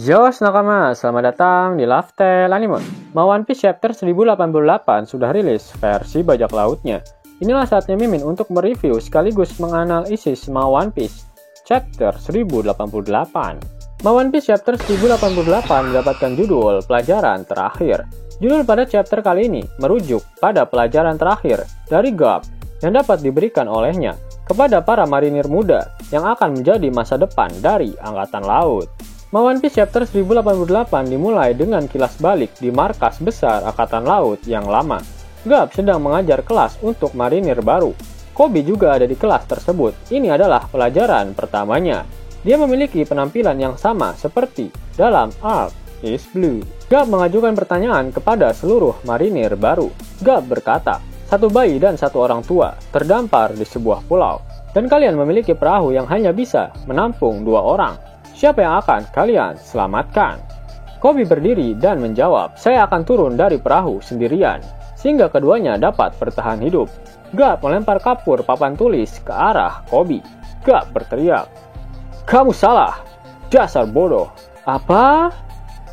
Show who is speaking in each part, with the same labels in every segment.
Speaker 1: Yo nakama, selamat datang di Laftel Anime. One Piece Chapter 1088 sudah rilis versi bajak lautnya. Inilah saatnya Mimin untuk mereview sekaligus menganalisis One Piece Chapter 1088. One Piece Chapter 1088 mendapatkan judul Pelajaran Terakhir. Judul pada chapter kali ini merujuk pada pelajaran terakhir dari Garp yang dapat diberikan olehnya kepada para marinir muda yang akan menjadi masa depan dari Angkatan Laut. One Piece Chapter 1088 dimulai dengan kilas balik di markas besar Angkatan Laut yang lama. Garp sedang mengajar kelas untuk marinir baru. Koby juga ada di kelas tersebut. Ini adalah pelajaran pertamanya. Dia memiliki penampilan yang sama seperti dalam Arc is Blue. Garp mengajukan pertanyaan kepada seluruh marinir baru. Garp berkata, satu bayi dan satu orang tua terdampar di sebuah pulau. Dan kalian memiliki perahu yang hanya bisa menampung 2 orang. Siapa yang akan kalian selamatkan? Koby berdiri dan menjawab, saya akan turun dari perahu sendirian, sehingga keduanya dapat bertahan hidup. Garp melempar kapur papan tulis ke arah Koby. Garp berteriak, kamu salah, dasar bodoh. Apa?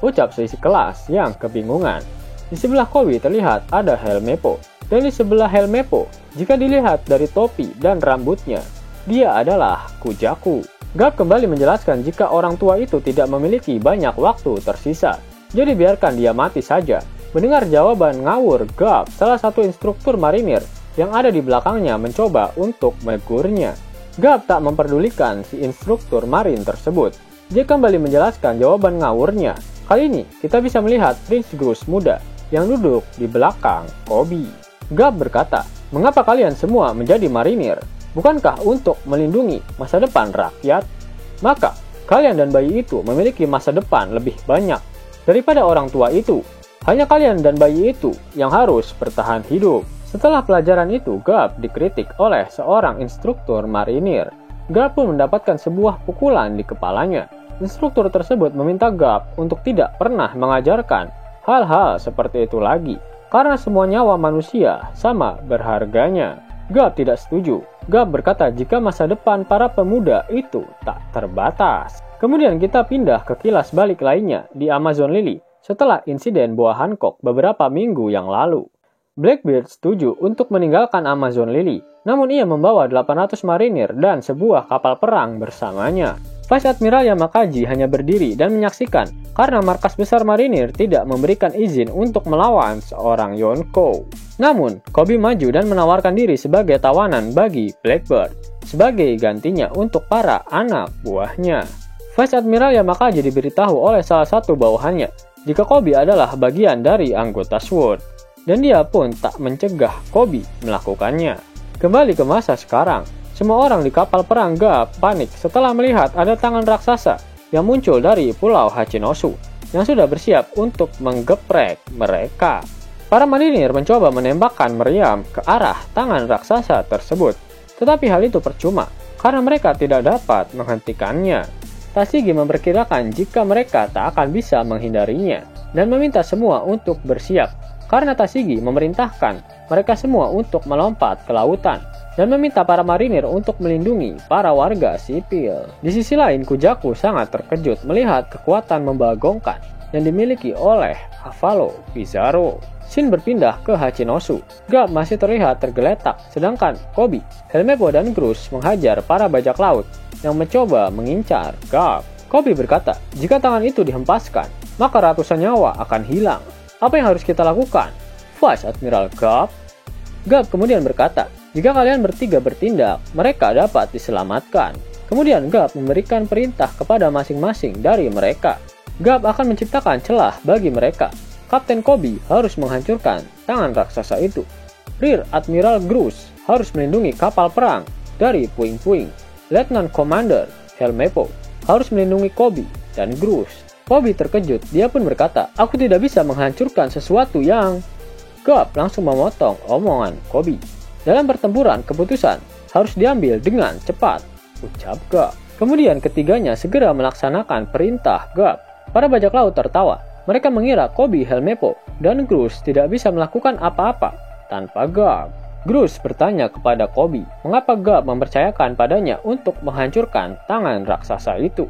Speaker 1: Ucap seisi kelas yang kebingungan. Di sebelah Koby terlihat ada Helmeppo, dan di sebelah Helmeppo, jika dilihat dari topi dan rambutnya, dia adalah Kujaku. Garp kembali menjelaskan jika orang tua itu tidak memiliki banyak waktu tersisa, jadi biarkan dia mati saja. Mendengar jawaban ngawur Garp, salah satu instruktur marinir yang ada di belakangnya mencoba untuk menegurnya. Garp tak memperdulikan si instruktur marin tersebut. Dia kembali menjelaskan jawaban ngawurnya. Kali ini kita bisa melihat Prince Groose muda yang duduk di belakang Koby. Garp berkata, mengapa kalian semua menjadi marinir? Bukankah untuk melindungi masa depan rakyat? Maka, kalian dan bayi itu memiliki masa depan lebih banyak daripada orang tua itu. Hanya kalian dan bayi itu yang harus bertahan hidup. Setelah pelajaran itu, Garp dikritik oleh seorang instruktur marinir. Garp pun mendapatkan sebuah pukulan di kepalanya. Instruktur tersebut meminta Garp untuk tidak pernah mengajarkan hal-hal seperti itu lagi, karena semua nyawa manusia sama berharganya. Garp tidak setuju. Garp berkata jika masa depan para pemuda itu tak terbatas. Kemudian kita pindah ke kilas balik lainnya di Amazon Lily setelah insiden Boa Hancock beberapa minggu yang lalu. Blackbeard setuju untuk meninggalkan Amazon Lily, namun ia membawa 800 marinir dan sebuah kapal perang bersamanya. Vice Admiral Yamakaji hanya berdiri dan menyaksikan karena markas besar marinir tidak memberikan izin untuk melawan seorang Yonko. Namun, Koby maju dan menawarkan diri sebagai tawanan bagi Blackbeard sebagai gantinya untuk para anak buahnya. Vice Admiral Yamakaji diberitahu oleh salah satu bawahannya jika Koby adalah bagian dari anggota SWORD, dan dia pun tak mencegah Koby melakukannya. Kembali ke masa sekarang, semua orang di kapal perang Garp panik setelah melihat ada tangan raksasa yang muncul dari Pulau Hachinosu yang sudah bersiap untuk menggeprek mereka. Para marinir mencoba menembakkan meriam ke arah tangan raksasa tersebut, tetapi hal itu percuma karena mereka tidak dapat menghentikannya. Tashigi memperkirakan jika mereka tak akan bisa menghindarinya dan meminta semua untuk bersiap karena Tashigi memerintahkan mereka semua untuk melompat ke lautan dan meminta para marinir untuk melindungi para warga sipil. Di sisi lain, Kujaku sangat terkejut melihat kekuatan membagongkan yang dimiliki oleh Avalo Pizarro. Shin berpindah ke Hachinosu. Garp masih terlihat tergeletak, sedangkan Koby, Helmeppo, dan Groose menghajar para bajak laut yang mencoba mengincar Garp. Koby berkata, jika tangan itu dihempaskan, maka ratusan nyawa akan hilang. Apa yang harus kita lakukan? Vice Admiral Garp. Garp kemudian berkata, jika kalian bertiga bertindak, mereka dapat diselamatkan. Kemudian Garp memberikan perintah kepada masing-masing dari mereka. Garp akan menciptakan celah bagi mereka. Kapten Koby harus menghancurkan tangan raksasa itu. Rear Admiral Groose harus melindungi kapal perang dari puing-puing. Lieutenant Commander Helmeppo harus melindungi Koby dan Groose. Koby terkejut, dia pun berkata, aku tidak bisa menghancurkan sesuatu yang... Garp langsung memotong omongan Koby. Dalam pertempuran, keputusan harus diambil dengan cepat, ucap Garp. Kemudian ketiganya segera melaksanakan perintah Garp. Para bajak laut tertawa. Mereka mengira Koby, Helmeppo, dan Groose tidak bisa melakukan apa-apa tanpa Garp. Groose bertanya kepada Koby, mengapa Garp mempercayakan padanya untuk menghancurkan tangan raksasa itu.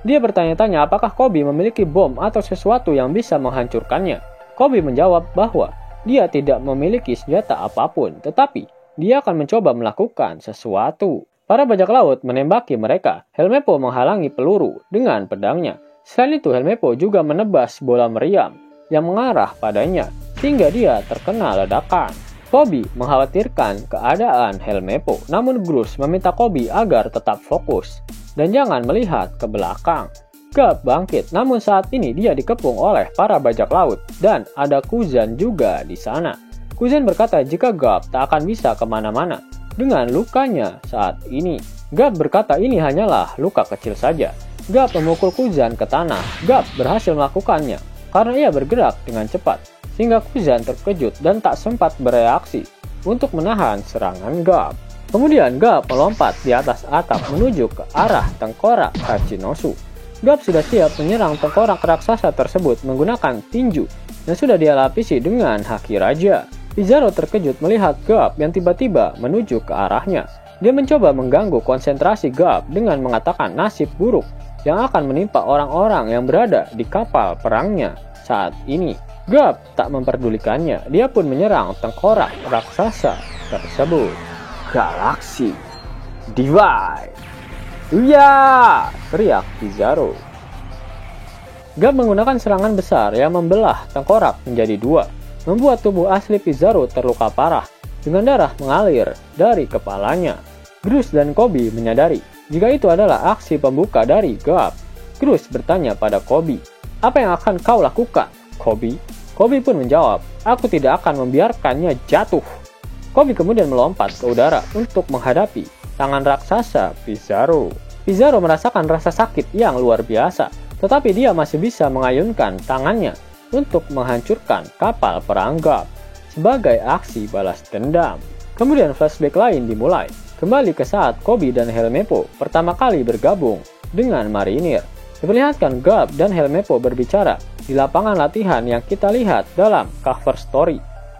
Speaker 1: Dia bertanya-tanya apakah Kobe memiliki bom atau sesuatu yang bisa menghancurkannya. Kobe menjawab bahwa dia tidak memiliki senjata apapun, tetapi dia akan mencoba melakukan sesuatu. Para bajak laut menembaki mereka. Helmeppo menghalangi peluru dengan pedangnya. Selain itu, Helmeppo juga menebas bola meriam yang mengarah padanya, sehingga dia terkena ledakan. Kobe mengkhawatirkan keadaan Helmeppo, namun Groose meminta Kobe agar tetap fokus dan jangan melihat ke belakang. Garp bangkit, namun saat ini dia dikepung oleh para bajak laut dan ada Kuzan juga di sana. Kuzan berkata jika Garp tak akan bisa kemana-mana dengan lukanya saat ini. Garp berkata ini hanyalah luka kecil saja. Garp memukul Kuzan ke tanah. Garp berhasil melakukannya karena ia bergerak dengan cepat, sehingga Kuzan terkejut dan tak sempat bereaksi untuk menahan serangan Garp. Kemudian Garp melompat di atas atap menuju ke arah tengkorak Hachinosu. Garp sudah siap menyerang tengkorak raksasa tersebut menggunakan tinju yang sudah dia lapisi dengan haki raja. Pizarro terkejut melihat Garp yang tiba-tiba menuju ke arahnya. Dia mencoba mengganggu konsentrasi Garp dengan mengatakan nasib buruk yang akan menimpa orang-orang yang berada di kapal perangnya saat ini. Garp tak memperdulikannya, dia pun menyerang tengkorak raksasa tersebut. Galaxy Divide. Iya! Teriak Pizarro. Garp menggunakan serangan besar yang membelah tengkorak menjadi dua, membuat tubuh asli Pizarro terluka parah dengan darah mengalir dari kepalanya. Groose dan Kobe menyadari jika itu adalah aksi pembuka dari Garp. Groose bertanya pada Kobe, "Apa yang akan kau lakukan, Kobe?" Kobe pun menjawab, "Aku tidak akan membiarkannya jatuh." Kobe kemudian melompat ke udara untuk menghadapi tangan raksasa Pizarro. Pizarro merasakan rasa sakit yang luar biasa, tetapi dia masih bisa mengayunkan tangannya untuk menghancurkan kapal perang Garp sebagai aksi balas dendam. Kemudian flashback lain dimulai, kembali ke saat Kobe dan Helmeppo pertama kali bergabung dengan marinir. Diperlihatkan Garp dan Helmeppo berbicara di lapangan latihan yang kita lihat dalam cover story.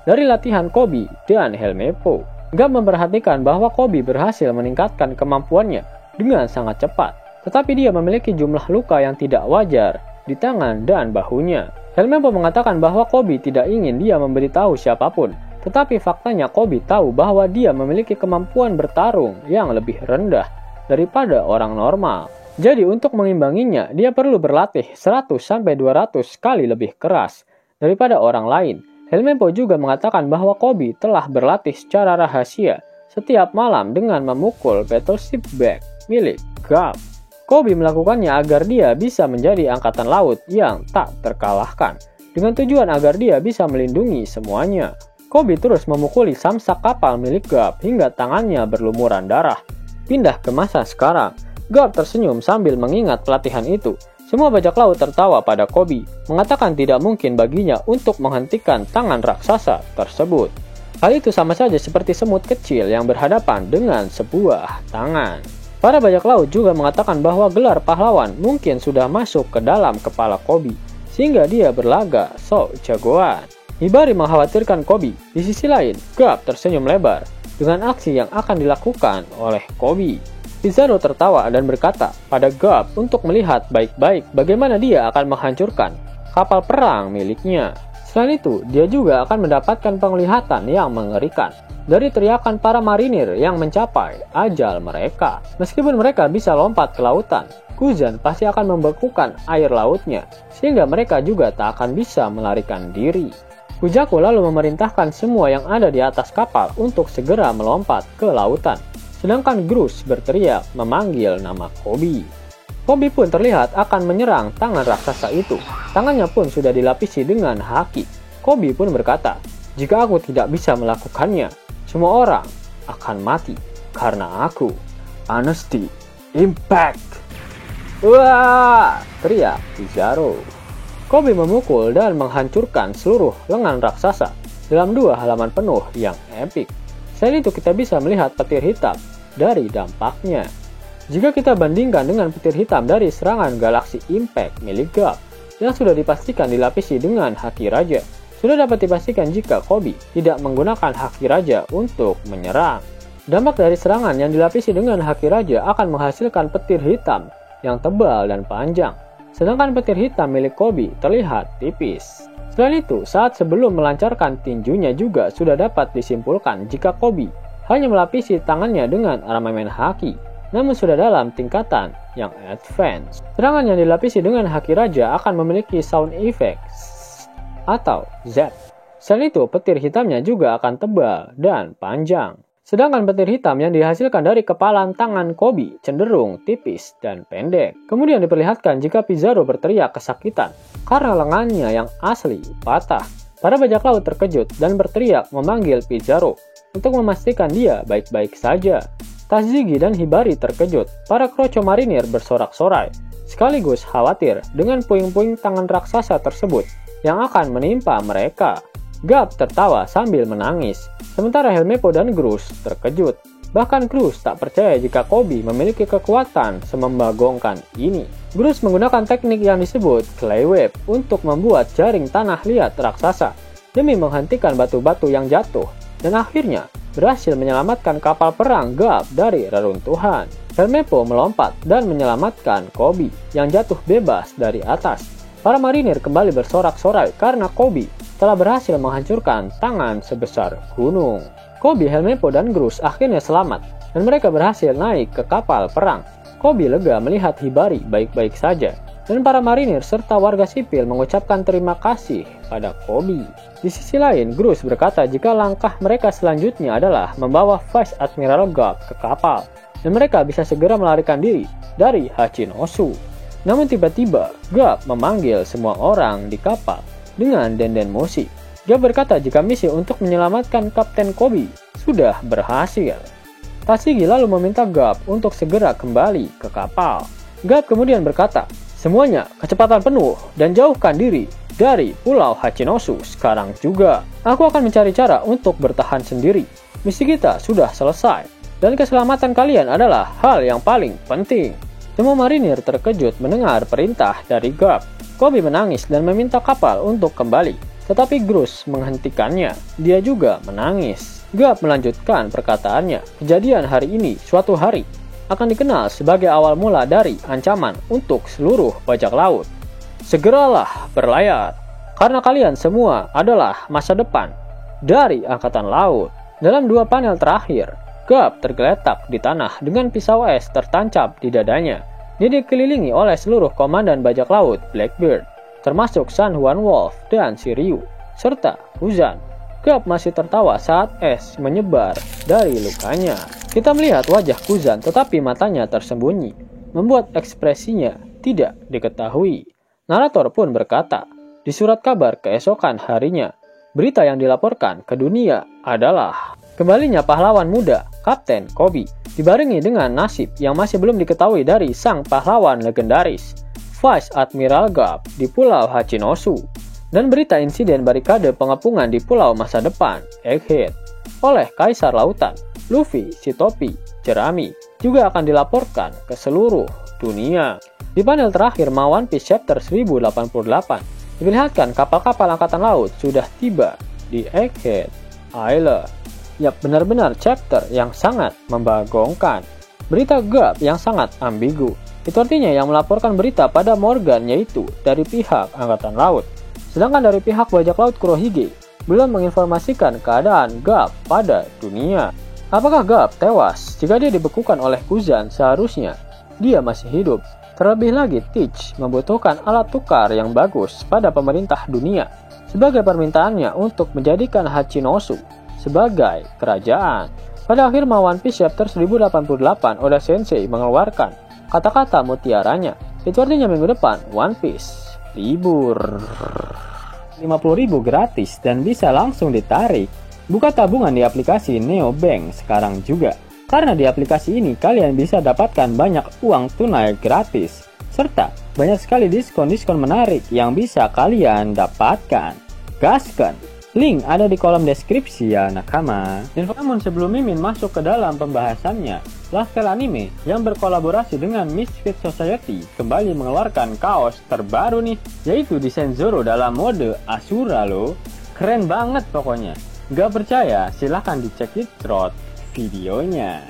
Speaker 1: Dari latihan Kobe dan Helmeppo, Garp memperhatikan bahwa Kobe berhasil meningkatkan kemampuannya dengan sangat cepat, tetapi dia memiliki jumlah luka yang tidak wajar di tangan dan bahunya. Helmeppo mengatakan bahwa Kobe tidak ingin dia memberitahu siapapun, tetapi faktanya Kobe tahu bahwa dia memiliki kemampuan bertarung yang lebih rendah daripada orang normal. Jadi untuk mengimbanginya, dia perlu berlatih 100-200 kali lebih keras daripada orang lain. Helmeppo juga mengatakan bahwa Kobe telah berlatih secara rahasia setiap malam dengan memukul battleship bag milik Garp. Kobe melakukannya agar dia bisa menjadi angkatan laut yang tak terkalahkan, dengan tujuan agar dia bisa melindungi semuanya. Kobe terus memukuli samsak kapal milik Garp hingga tangannya berlumuran darah. Pindah ke masa sekarang, Garp tersenyum sambil mengingat pelatihan itu. Semua bajak laut tertawa pada Kobe, mengatakan tidak mungkin baginya untuk menghentikan tangan raksasa tersebut. Hal itu sama saja seperti semut kecil yang berhadapan dengan sebuah tangan. Para bajak laut juga mengatakan bahwa gelar pahlawan mungkin sudah masuk ke dalam kepala Kobe, sehingga dia berlaga sok jagoan. Hibari mengkhawatirkan Kobe. Di sisi lain, Garp tersenyum lebar dengan aksi yang akan dilakukan oleh Kobe. Pizarro tertawa dan berkata pada Garp untuk melihat baik-baik bagaimana dia akan menghancurkan kapal perang miliknya. Selain itu, dia juga akan mendapatkan penglihatan yang mengerikan dari teriakan para marinir yang mencapai ajal mereka. Meskipun mereka bisa lompat ke lautan, Kuzan pasti akan membekukan air lautnya, sehingga mereka juga tak akan bisa melarikan diri. Kujaku lalu memerintahkan semua yang ada di atas kapal untuk segera melompat ke lautan, sedangkan Groose berteriak memanggil nama Kobe. Kobe pun terlihat akan menyerang tangan raksasa itu. Tangannya pun sudah dilapisi dengan haki. Kobe pun berkata, "Jika aku tidak bisa melakukannya, semua orang akan mati karena aku." Honesty, impact. Wah! Teriak Pizarro. Kobe memukul dan menghancurkan seluruh lengan raksasa dalam 2 halaman penuh yang epik. Selain itu kita bisa melihat petir hitam dari dampaknya. Jika kita bandingkan dengan petir hitam dari serangan Galaxy Impact milik Garp yang sudah dipastikan dilapisi dengan haki raja, sudah dapat dipastikan jika Kobe tidak menggunakan haki raja untuk menyerang. Dampak dari serangan yang dilapisi dengan haki raja akan menghasilkan petir hitam yang tebal dan panjang. Sedangkan petir hitam milik Kobe terlihat tipis. Selain itu, saat sebelum melancarkan tinjunya juga sudah dapat disimpulkan jika Kobe hanya melapisi tangannya dengan armamen haki, namun sudah dalam tingkatan yang advance. Sedangkan yang dilapisi dengan haki raja akan memiliki sound effects atau Z. Selain itu, petir hitamnya juga akan tebal dan panjang. Sedangkan petir hitam yang dihasilkan dari kepalan tangan Kobe cenderung tipis dan pendek. Kemudian diperlihatkan jika Pizarro berteriak kesakitan karena lengannya yang asli patah. Para bajak laut terkejut dan berteriak memanggil Pizarro untuk memastikan dia baik-baik saja. Tashigi dan Hibari terkejut. Para kroco marinir bersorak-sorai, sekaligus khawatir dengan puing-puing tangan raksasa tersebut yang akan menimpa mereka. Garp tertawa sambil menangis, sementara Helmeppo dan Grus terkejut. Bahkan Grus tak percaya jika Kobe memiliki kekuatan semembagongkan ini. Grus menggunakan teknik yang disebut clay web untuk membuat jaring tanah liat raksasa demi menghentikan batu-batu yang jatuh, dan akhirnya berhasil menyelamatkan kapal perang Garp dari reruntuhan. Helmeppo melompat dan menyelamatkan Kobe yang jatuh bebas dari atas. Para marinir kembali bersorak-sorai karena Kobe telah berhasil menghancurkan tangan sebesar gunung. Kobe, Helmeppo, dan Grus akhirnya selamat dan mereka berhasil naik ke kapal perang. Kobe lega melihat Hibari baik-baik saja dan para marinir serta warga sipil mengucapkan terima kasih pada Kobe. Di sisi lain, Grus berkata jika langkah mereka selanjutnya adalah membawa Vice Admiral Garp ke kapal dan mereka bisa segera melarikan diri dari Hachinosu. Namun tiba-tiba, Garp memanggil semua orang di kapal dengan denden musik. Dia berkata jika misi untuk menyelamatkan Kapten Kobe sudah berhasil. Tashigi lalu meminta Garp untuk segera kembali ke kapal. Garp kemudian berkata, semuanya kecepatan penuh dan jauhkan diri dari Pulau Hachinosu sekarang juga. Aku akan mencari cara untuk bertahan sendiri. Misi kita sudah selesai dan keselamatan kalian adalah hal yang paling penting. Semua marinir terkejut mendengar perintah dari Garp. Kobe menangis dan meminta kapal untuk kembali, tetapi Grus menghentikannya. Dia juga menangis. Garp melanjutkan perkataannya, kejadian hari ini suatu hari akan dikenal sebagai awal mula dari ancaman untuk seluruh bajak laut. Segeralah berlayar, karena kalian semua adalah masa depan dari Angkatan Laut. Dalam 2 panel terakhir, Garp tergeletak di tanah dengan pisau es tertancap di dadanya. Dia dikelilingi oleh seluruh komandan bajak laut Blackbeard, termasuk San Juan Wolf dan Shiryu, serta Kuzan. Garp masih tertawa saat es menyebar dari lukanya. Kita melihat wajah Kuzan tetapi matanya tersembunyi, membuat ekspresinya tidak diketahui. Narator pun berkata, di surat kabar keesokan harinya, berita yang dilaporkan ke dunia adalah kembalinya pahlawan muda, Kapten Kobe, dibarengi dengan nasib yang masih belum diketahui dari sang pahlawan legendaris, Vice Admiral Garp di Pulau Hachinosu, dan berita insiden barikade pengepungan di Pulau Masa Depan, Egghead, oleh Kaisar Lautan, Luffy, si topi, jerami, juga akan dilaporkan ke seluruh dunia. Di panel terakhir One Piece Chapter 1088, diperlihatkan kapal-kapal angkatan laut sudah tiba di Egghead Island. Yap, benar-benar chapter yang sangat membagongkan. Berita Garp yang sangat ambigu. Itu artinya yang melaporkan berita pada Morgan yaitu dari pihak Angkatan Laut. Sedangkan dari pihak bajak laut Kurohige belum menginformasikan keadaan Garp pada dunia. Apakah Garp tewas? Jika dia dibekukan oleh Kuzan, seharusnya dia masih hidup. Terlebih lagi, Teach membutuhkan alat tukar yang bagus pada pemerintah dunia sebagai permintaannya untuk menjadikan Hachinosu sebagai kerajaan. Pada akhir One Piece Chapter 1088, Oda Sensei mengeluarkan kata-kata mutiaranya. Itu artinya minggu depan One Piece libur. 50.000 gratis dan bisa langsung ditarik. Buka tabungan di aplikasi Neobank sekarang juga. Karena di aplikasi ini kalian bisa dapatkan banyak uang tunai gratis. Serta banyak sekali diskon-diskon menarik yang bisa kalian dapatkan. Gaskan! Link ada di kolom deskripsi ya nakama. Namun sebelum Mimin masuk ke dalam pembahasannya, Laftel Anime yang berkolaborasi dengan Misfit Society kembali mengeluarkan kaos terbaru nih, yaitu desain Zoro dalam mode Asura loh. Keren banget pokoknya. Gak percaya? Silahkan dicek di thread videonya.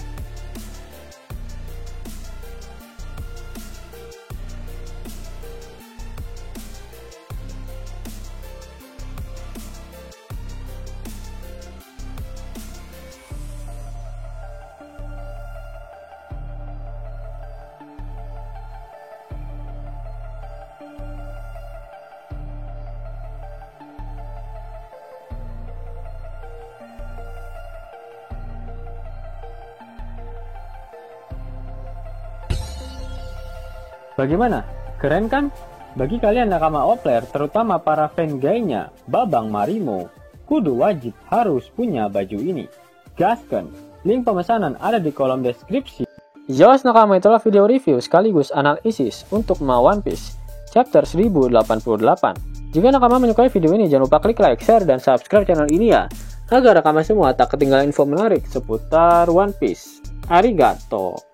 Speaker 1: Bagaimana? Keren kan? Bagi kalian nakama Opler, terutama para fan gaynya, Babang Marimo, kudu wajib harus punya baju ini. Gasken, link pemesanan ada di kolom deskripsi. Yos nakama, itulah video review sekaligus analisis untuk One Piece chapter 1088. Jika nakama menyukai video ini, jangan lupa klik like, share, dan subscribe channel ini ya, agar nakama semua tak ketinggalan info menarik seputar One Piece. Arigato.